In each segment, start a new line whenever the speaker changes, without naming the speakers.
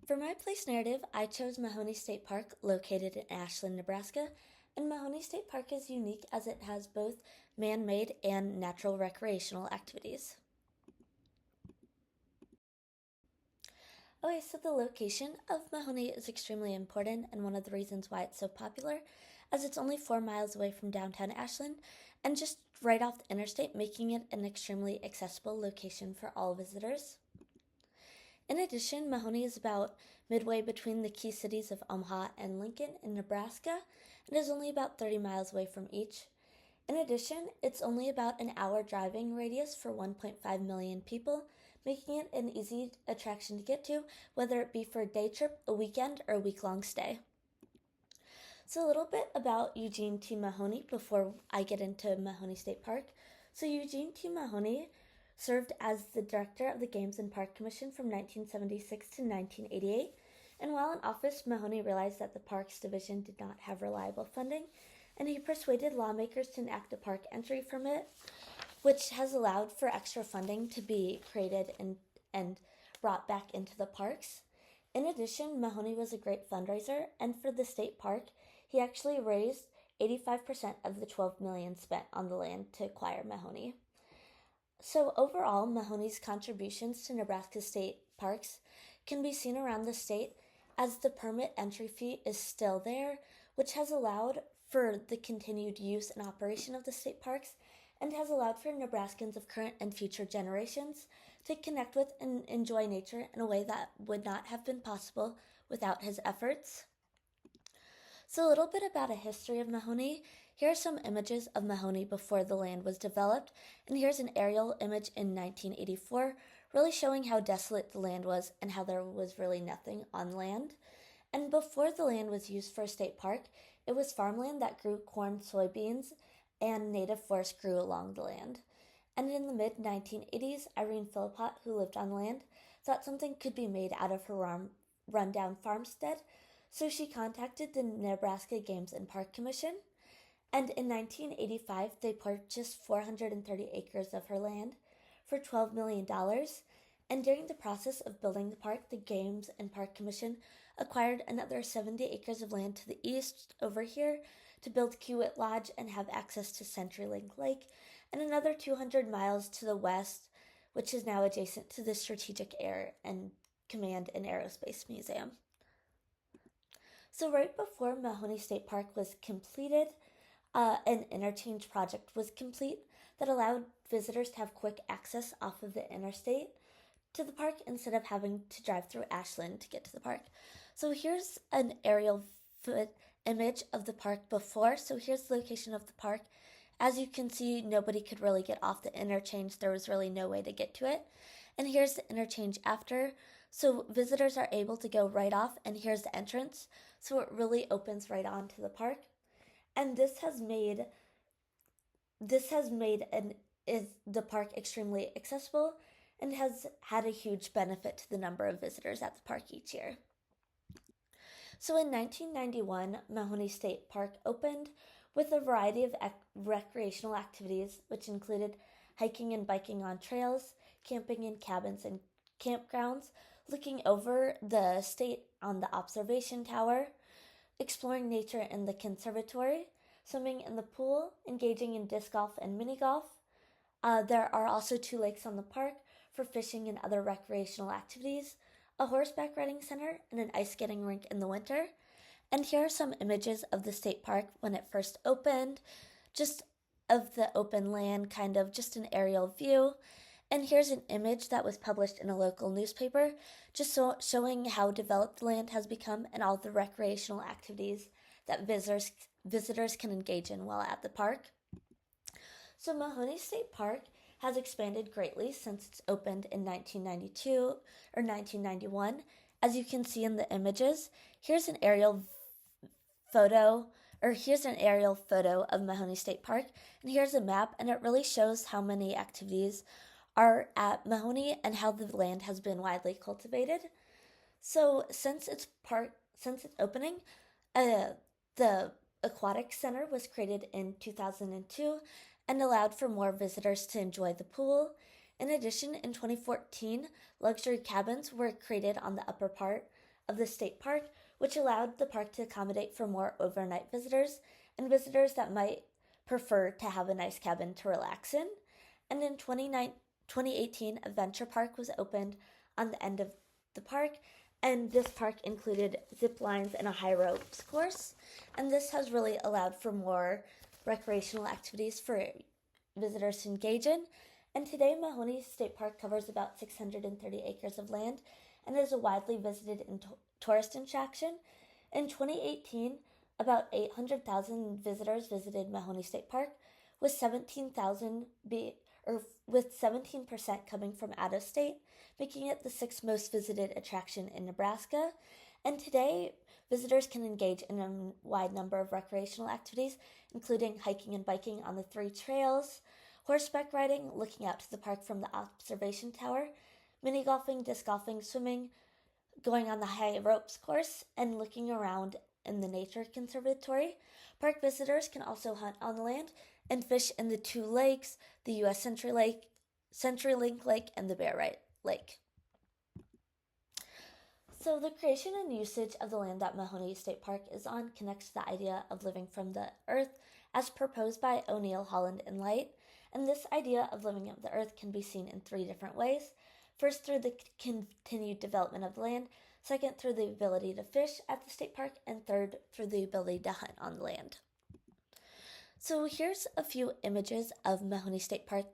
For my place narrative, I chose Mahoney State Park, located in Ashland, Nebraska, and Mahoney State Park is unique as it has both man-made and natural recreational activities. Okay, so the location of Mahoney is extremely important and one of the reasons why it's so popular, as it's only 4 miles away from downtown Ashland and just right off the interstate, making it an extremely accessible location for all visitors. In addition, Mahoney is about midway between the key cities of Omaha and Lincoln in Nebraska and is only about 30 miles away from each. In addition, it's only about an hour driving radius for 1.5 million people, making it an easy attraction to get to, whether it be for a day trip, a weekend, or a week-long stay. So a little bit about Eugene T. Mahoney before I get into Mahoney State Park. So Eugene T. Mahoney served as the director of the Games and Park Commission from 1976 to 1988, and while in office, Mahoney realized that the Parks Division did not have reliable funding, and he persuaded lawmakers to enact a park entry permit, which has allowed for extra funding to be created and brought back into the parks. In addition, Mahoney was a great fundraiser, and for the state park, he actually raised 85% of the $12 million spent on the land to acquire Mahoney. So overall, Mahoney's contributions to Nebraska state parks can be seen around the state as the permit entry fee is still there, which has allowed for the continued use and operation of the state parks and has allowed for Nebraskans of current and future generations to connect with and enjoy nature in a way that would not have been possible without his efforts. So a little bit about a history of Mahoney. Here are some images of Mahoney before the land was developed, and here's an aerial image in 1984, really showing how desolate the land was and how there was really nothing on land. And before the land was used for a state park, it was farmland that grew corn, soybeans, and native forest grew along the land. And in the mid-1980s, Irene Philippot, who lived on the land, thought something could be made out of her rundown farmstead, so she contacted the Nebraska Games and Park Commission, and in 1985, they purchased 430 acres of her land for $12 million, and during the process of building the park, the Games and Park Commission acquired another 70 acres of land to the east over here to build Kiewit Lodge and have access to CenturyLink Lake, and another 200 miles to the west, which is now adjacent to the Strategic Air and Command and Aerospace Museum. So right before Mahoney State Park was completed, an interchange project was complete that allowed visitors to have quick access off of the interstate to the park instead of having to drive through Ashland to get to the park. So here's an aerial image of the park before. So here's the location of the park. As you can see, nobody could really get off the interchange. There was really no way to get to it. And here's the interchange after. So visitors are able to go right off, and here's the entrance. So it really opens right onto the park. And this has made the park extremely accessible and has had a huge benefit to the number of visitors at the park each year. So in 1991, Mahoney State Park opened with a variety of recreational activities, which included hiking and biking on trails, camping in cabins and campgrounds, looking over the state on the observation tower, exploring nature in the conservatory, swimming in the pool, engaging in disc golf and mini golf. There are also 2 lakes on the park for fishing and other recreational activities, a horseback riding center, and an ice skating rink in the winter. And here are some images of the state park when it first opened, just of the open land, kind of just an aerial view. And here's an image that was published in a local newspaper, just showing how developed the land has become and all the recreational activities that visitors can engage in while at the park. So Mahoney State Park has expanded greatly since it's opened in 1992 or 1991. As you can see in the images, here's an aerial photo of Mahoney State Park, and here's a map, and it really shows how many activities are at Mahoney and how the land has been widely cultivated. So since its opening, the Aquatic Center was created in 2002 and allowed for more visitors to enjoy the pool. In addition, in 2014, luxury cabins were created on the upper part of the state park, which allowed the park to accommodate for more overnight visitors and visitors that might prefer to have a nice cabin to relax in. And in 2018, Adventure Park was opened on the end of the park, and this park included zip lines and a high ropes course, and this has really allowed for more recreational activities for visitors to engage in. And today, Mahoney State Park covers about 630 acres of land and is a widely visited tourist attraction. In 2018, about 800,000 visitors visited Mahoney State Park, with 17% coming from out of state, making it the sixth most visited attraction in Nebraska. And today, visitors can engage in a wide number of recreational activities, including hiking and biking on the 3 trails, horseback riding, looking out to the park from the observation tower, mini golfing, disc golfing, swimming, going on the high ropes course, and looking around in the nature conservatory. Park visitors can also hunt on the land and fish in the 2 lakes, the U.S. CenturyLink Lake, and the Bear Lake. So the creation and usage of the land that Mahoney State Park is on connects to the idea of living from the earth as proposed by O'Neill, Holland, and Light. And this idea of living of the earth can be seen in 3 different ways. First, through the continued development of the land. Second, through the ability to fish at the state park. And third, through the ability to hunt on the land. So here's a few images of Mahoney State Park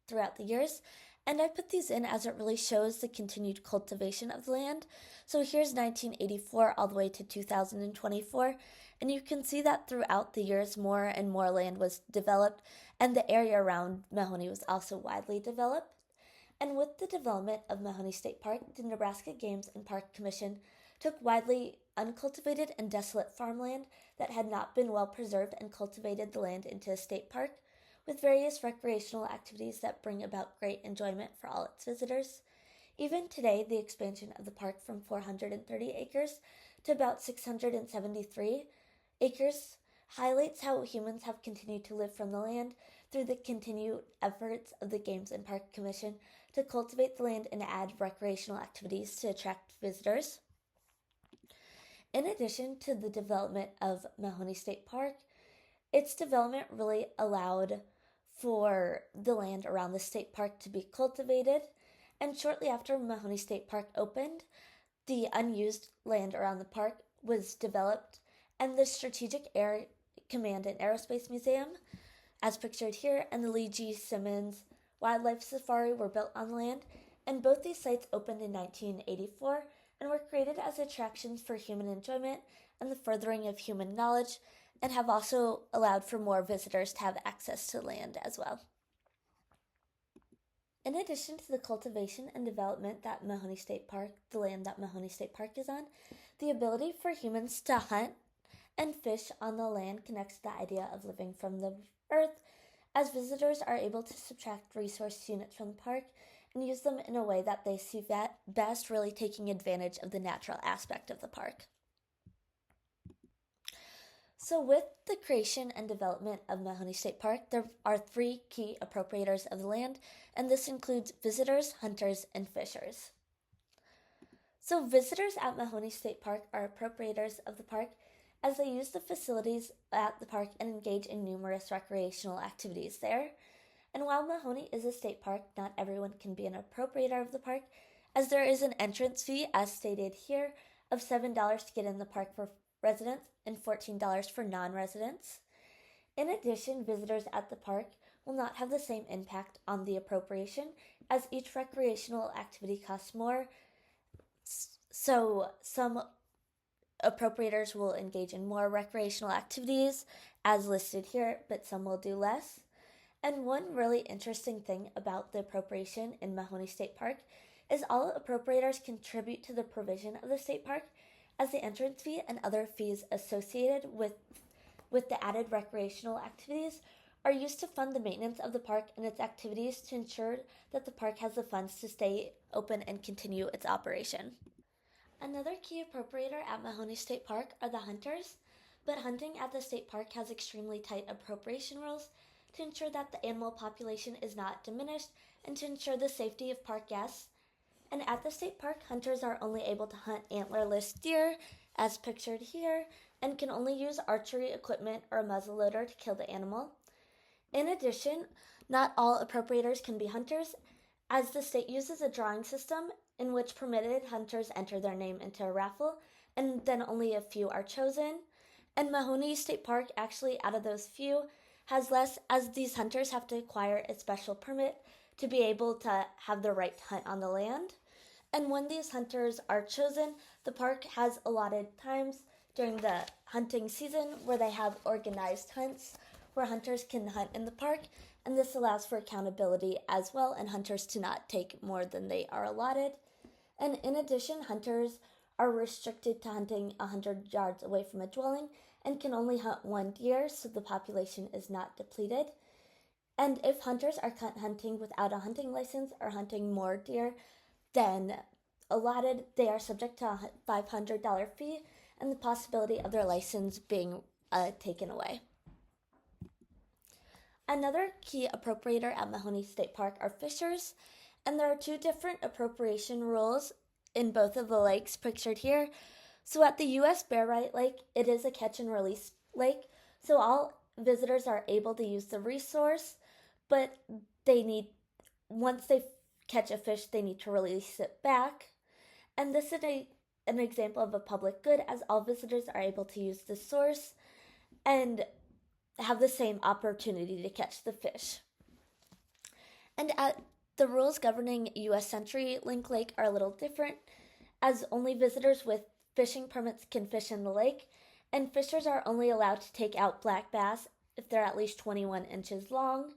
throughout the years. And I put these in as it really shows the continued cultivation of the land. So here's 1984 all the way to 2024. And you can see that throughout the years, more and more land was developed, and the area around Mahoney was also widely developed. And with the development of Mahoney State Park, the Nebraska Games and Park Commission took widely uncultivated and desolate farmland that had not been well preserved and cultivated the land into a state park, with various recreational activities that bring about great enjoyment for all its visitors. Even today, the expansion of the park from 430 acres to about 673 acres highlights how humans have continued to live from the land through the continued efforts of the Games and Park Commission to cultivate the land and add recreational activities to attract visitors. In addition to the development of Mahoney State Park, its development really allowed for the land around the state park to be cultivated, and shortly after Mahoney State Park opened, the unused land around the park was developed, and the Strategic Air Command and Aerospace Museum, as pictured here, and the Lee G. Simmons Wildlife Safari were built on the land, and both these sites opened in 1984 and were created as attractions for human enjoyment and the furthering of human knowledge, and have also allowed for more visitors to have access to land as well. In addition to the cultivation and development that Mahoney State Park, the land that Mahoney State Park is on, the ability for humans to hunt and fish on the land connects to the idea of living from the earth, as visitors are able to subtract resource units from the park and use them in a way that they see best, really taking advantage of the natural aspect of the park. So with the creation and development of Mahoney State Park, there are 3 key appropriators of the land, and this includes visitors, hunters, and fishers. So visitors at Mahoney State Park are appropriators of the park as they use the facilities at the park and engage in numerous recreational activities there. And while Mahoney is a state park, not everyone can be an appropriator of the park, as there is an entrance fee, as stated here, of $7 to get in the park for residents and $14 for non-residents. In addition, visitors at the park will not have the same impact on the appropriation, as each recreational activity costs more. So some appropriators will engage in more recreational activities, as listed here, but some will do less. And one really interesting thing about the appropriation in Mahoney State Park is all appropriators contribute to the provision of the state park, as the entrance fee and other fees associated with the added recreational activities are used to fund the maintenance of the park and its activities to ensure that the park has the funds to stay open and continue its operation. Another key appropriator at Mahoney State Park are the hunters, but hunting at the state park has extremely tight appropriation rules to ensure that the animal population is not diminished and to ensure the safety of park guests. And at the state park, hunters are only able to hunt antlerless deer, as pictured here, and can only use archery equipment or a muzzleloader to kill the animal. In addition, not all appropriators can be hunters, as the state uses a drawing system in which permitted hunters enter their name into a raffle, and then only a few are chosen. And Mahoney State Park, actually, out of those few, has less, as these hunters have to acquire a special permit to be able to have the right to hunt on the land. And when these hunters are chosen, the park has allotted times during the hunting season where they have organized hunts where hunters can hunt in the park, and this allows for accountability as well and hunters to not take more than they are allotted. And in addition, hunters are restricted to hunting 100 yards away from a dwelling and can only hunt one deer so the population is not depleted. And if hunters are caught hunting without a hunting license or hunting more deer than allotted, they are subject to a $500 fee and the possibility of their license being taken away. Another key appropriator at Mahoney State Park are fishers, and there are two different appropriation rules in both of the lakes pictured here. So at the U.S. Bear Lake, it is a catch and release lake, so all visitors are able to use the resource, but once they catch a fish, they need to release it back. And this is an example of a public good, as all visitors are able to use the source and have the same opportunity to catch the fish. And the rules governing U.S. CenturyLink Lake are a little different, as only visitors with fishing permits can fish in the lake, and fishers are only allowed to take out black bass if they're at least 21 inches long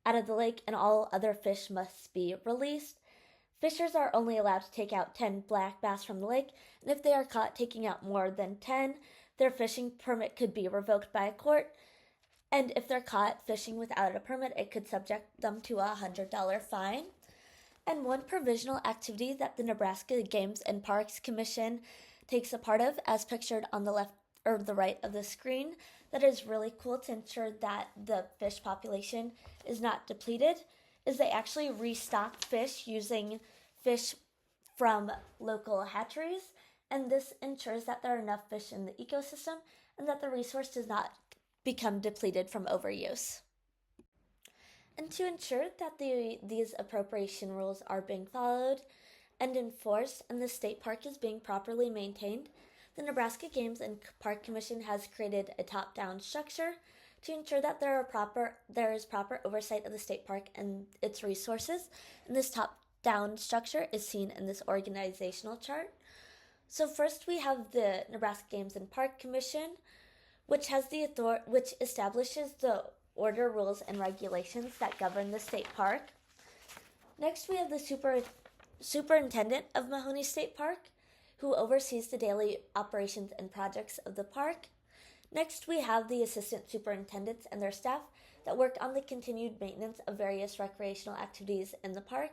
out of the lake, and all other fish must be released. Fishers are only allowed to take out 10 black bass from the lake, and if they are caught taking out more than 10, their fishing permit could be revoked by a court. And if they're caught fishing without a permit, it could subject them to a $100 fine. And one provisional activity that the Nebraska Games and Parks Commission takes a part of, as pictured on the left or the right of the screen, that is really cool to ensure that the fish population is not depleted, is they actually restock fish using fish from local hatcheries, and this ensures that there are enough fish in the ecosystem and that the resource does not become depleted from overuse. And to ensure that these appropriation rules are being followed and enforced and the state park is being properly maintained, the Nebraska Games and Park Commission has created a top-down structure to ensure that there is proper oversight of the state park and its resources. And this top-down structure is seen in this organizational chart. So first we have the Nebraska Games and Park Commission, which establishes the order, rules, and regulations that govern the state park. Next, we have the superintendent of Mahoney State Park, who oversees the daily operations and projects of the park. Next, we have the assistant superintendents and their staff that work on the continued maintenance of various recreational activities in the park.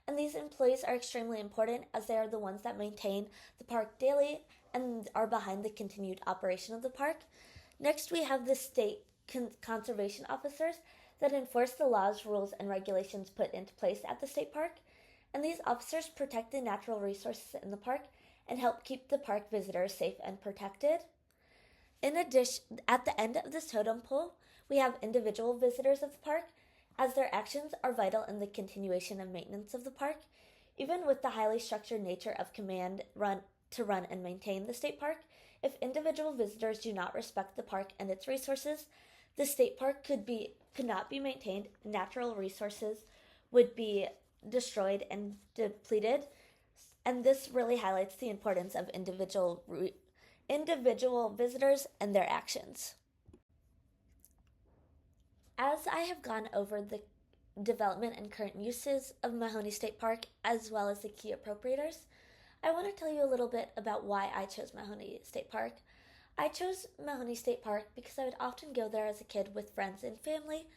And these employees are extremely important, as they are the ones that maintain the park daily and are behind the continued operation of the park. Next, we have the state conservation officers that enforce the laws, rules, and regulations put into place at the state park. And these officers protect the natural resources in the park and help keep the park visitors safe and protected. In addition, at the end of this totem pole, we have individual visitors of the park, as their actions are vital in the continuation and maintenance of the park. Even with the highly structured nature of command to run and maintain the state park, if individual visitors do not respect the park and its resources, the state park could not be maintained, natural resources would be destroyed and depleted, and this really highlights the importance of individual visitors and their actions. As I have gone over the development and current uses of Mahoney State Park, as well as the key appropriators, I want to tell you a little bit about why I chose Mahoney State Park. I chose Mahoney State Park because I would often go there as a kid with friends and family,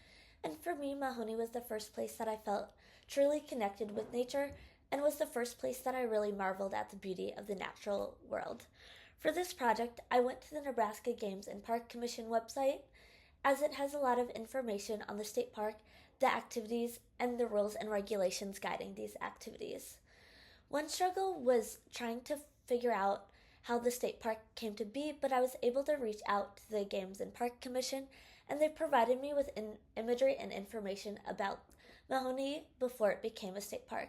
and for me, Mahoney was the first place that I felt truly connected with nature and was the first place that I really marveled at the beauty of the natural world. For this project, I went to the Nebraska Games and Park Commission website, as it has a lot of information on the state park, the activities, and the rules and regulations guiding these activities. One struggle was trying to figure out how the state park came to be, but I was able to reach out to the Games and Park Commission, and they provided me with imagery and information about Mahoney before it became a state park.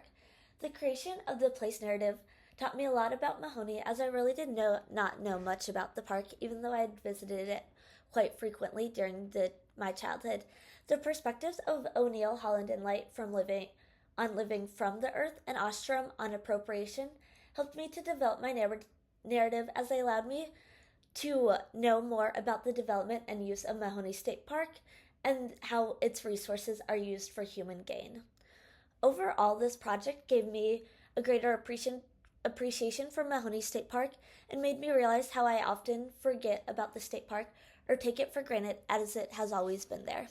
The creation of the place narrative taught me a lot about Mahoney, as I really did not know much about the park, even though I had visited it quite frequently during my childhood. The perspectives of O'Neill, Holland, and Light from living from the earth and Ostrom on appropriation helped me to develop my narrative, as they allowed me to know more about the development and use of Mahoney State Park and how its resources are used for human gain. Overall, this project gave me a greater appreciation for Mahoney State Park and made me realize how I often forget about the state park or take it for granted, as it has always been there.